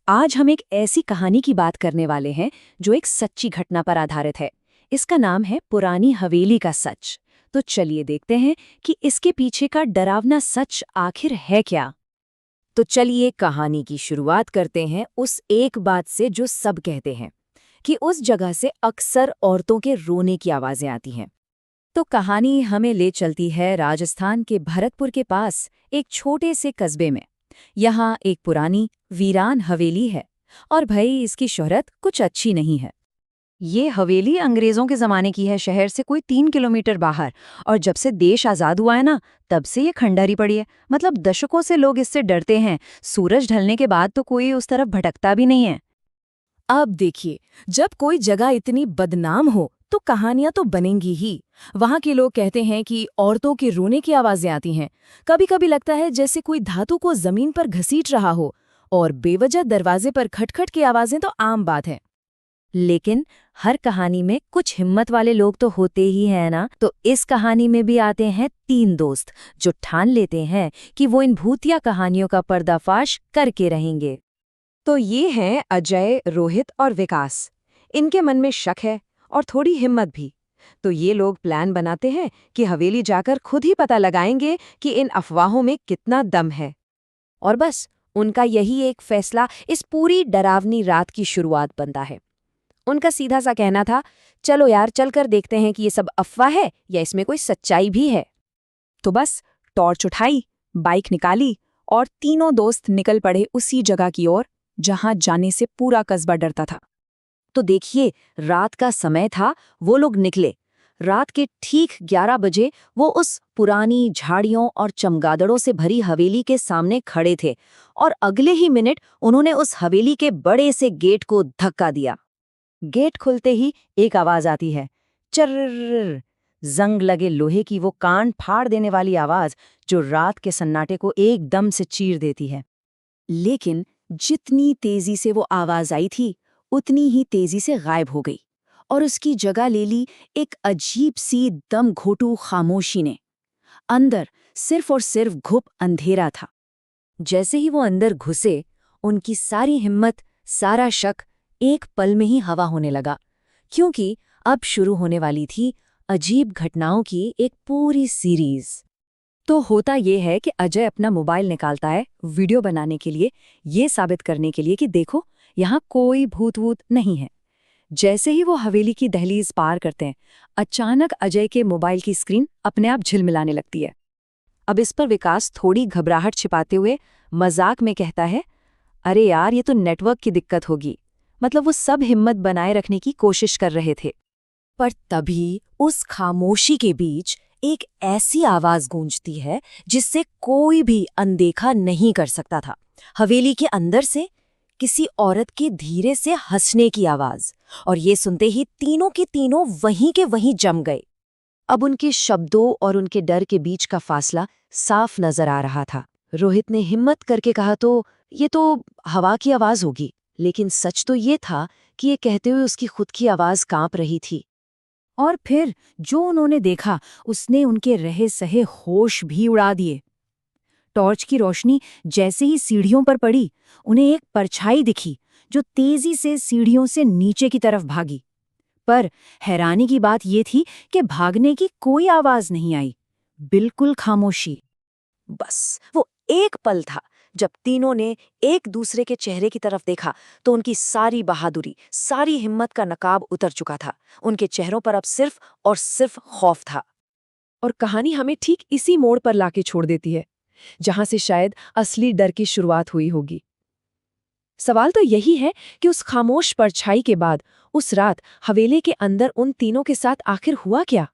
आज हम एक ऐसी कहानी की बात करने वाले हैं जो एक सच्ची घटना पर आधारित है। इसका नाम है पुरानी हवेली का सच। तो चलिए देखते हैं कि इसके पीछे का डरावना सच आखिर है क्या। तो चलिए कहानी की शुरुआत करते हैं उस एक बात से जो सब कहते हैं कि उस जगह से अक्सर औरतों के रोने की आवाजें आती हैं। तो कहानी हमें ले चलती है राजस्थान के भरतपुर के पास एक छोटे से कस्बे में। यहाँ एक पुरानी वीरान हवेली है और भाई इसकी शोहरत कुछ अच्छी नहीं है। ये हवेली अंग्रेजों के ज़माने की है, शहर से कोई 3 किलोमीटर बाहर। और जब से देश आज़ाद हुआ है ना, तब से ये खंडहरी पड़ी है। मतलब दशकों से लोग इससे डरते हैं। सूरज ढलने के बाद तो कोई उस तरफ भटकता भी नहीं है। अब देखिए, जब कोई जगह इतनी बदनाम हो तो कहानियां तो बनेंगी ही। वहां के लोग कहते हैं कि औरतों के रोने की आवाजें आती हैं। कभी कभी लगता है जैसे कोई धातु को जमीन पर घसीट रहा हो। और बेवजह दरवाजे पर खटखट की आवाजें तो आम बात है। लेकिन हर कहानी में कुछ हिम्मत वाले लोग तो होते ही हैं ना। तो इस कहानी में भी आते हैं 3 दोस्त जो ठान लेते हैं कि वो इन भूतिया कहानियों का पर्दाफाश करके रहेंगे। तो ये हैं अजय, रोहित और विकास। इनके मन में शक है और थोड़ी हिम्मत भी। तो ये लोग प्लान बनाते हैं कि हवेली जाकर खुद ही पता लगाएंगे कि इन अफवाहों में कितना दम है। और बस उनका यही एक फैसला इस पूरी डरावनी रात की शुरुआत बनता है। उनका सीधा सा कहना था, चलो यार, चलकर देखते हैं कि ये सब अफवाह है या इसमें कोई सच्चाई भी है। तो बस टॉर्च उठाई, बाइक निकाली और तीनों दोस्त निकल पड़े उसी जगह की ओर जहां जाने से पूरा कस्बा डरता था। तो देखिए, रात का समय था, वो लोग निकले। रात के ठीक 11 बजे वो उस पुरानी झाड़ियों और चमगादड़ों से भरी हवेली के सामने खड़े थे और अगले ही मिनट उन्होंने उस हवेली के बड़े से गेट को धक्का दिया। गेट खुलते ही एक आवाज आती है, चर्र। जंग लगे लोहे की वो कान फाड़ देने वाली आवाज जो रात के सन्नाटे को एकदम से चीर देती है। लेकिन जितनी तेजी से वो आवाज आई थी, उतनी ही तेजी से गायब हो गई और उसकी जगह ले ली एक अजीब सी दम घोटू खामोशी ने। अंदर सिर्फ और सिर्फ घुप अंधेरा था। जैसे ही वो अंदर घुसे, उनकी सारी हिम्मत, सारा शक एक पल में ही हवा होने लगा, क्योंकि अब शुरू होने वाली थी अजीब घटनाओं की एक पूरी सीरीज। तो होता ये है कि अजय अपना मोबाइल निकालता है वीडियो बनाने के लिए, ये साबित करने के लिए कि देखो, यहाँ कोई भूत वूत नहीं है। जैसे ही वो हवेली की दहलीज पार करते हैं, अचानक अजय के मोबाइल की स्क्रीन अपने आप झिलमिलाने लगती है। अब इस पर विकास थोड़ी घबराहट छिपाते हुए मजाक में कहता है, अरे यार, ये तो नेटवर्क की दिक्कत होगी। मतलब वो सब हिम्मत बनाए रखने की कोशिश कर रहे थे। पर तभी उस खामोशी के बीच एक ऐसी आवाज गूंजती है जिससे कोई भी अनदेखा नहीं कर सकता था। हवेली के अंदर से किसी औरत के धीरे से हंसने की आवाज। और ये सुनते ही तीनों के तीनों वहीं के वहीं जम गए। अब उनके शब्दों और उनके डर के बीच का फासला साफ नजर आ रहा था। रोहित ने हिम्मत करके कहा, तो ये तो हवा की आवाज होगी। लेकिन सच तो ये था कि ये कहते हुए उसकी खुद की आवाज कांप रही थी। और फिर जो उन्होंने देखा, उसने उनके रहे सहे होश भी उड़ा दिए। टॉर्च की रोशनी जैसे ही सीढ़ियों पर पड़ी, उन्हें एक परछाई दिखी जो तेजी से सीढ़ियों से नीचे की तरफ भागी। पर हैरानी की बात यह थी कि भागने की कोई आवाज नहीं आई, बिल्कुल खामोशी। बस वो एक पल था जब तीनों ने एक दूसरे के चेहरे की तरफ देखा तो उनकी सारी बहादुरी, सारी हिम्मत का नकाब उतर चुका था। उनके चेहरों पर अब सिर्फ और सिर्फ खौफ था। और कहानी हमें ठीक इसी मोड़ पर लाके छोड़ देती है, जहां से शायद असली डर की शुरुआत हुई होगी। सवाल तो यही है कि उस खामोश परछाई के बाद उस रात हवेली के अंदर उन तीनों के साथ आखिर हुआ क्या।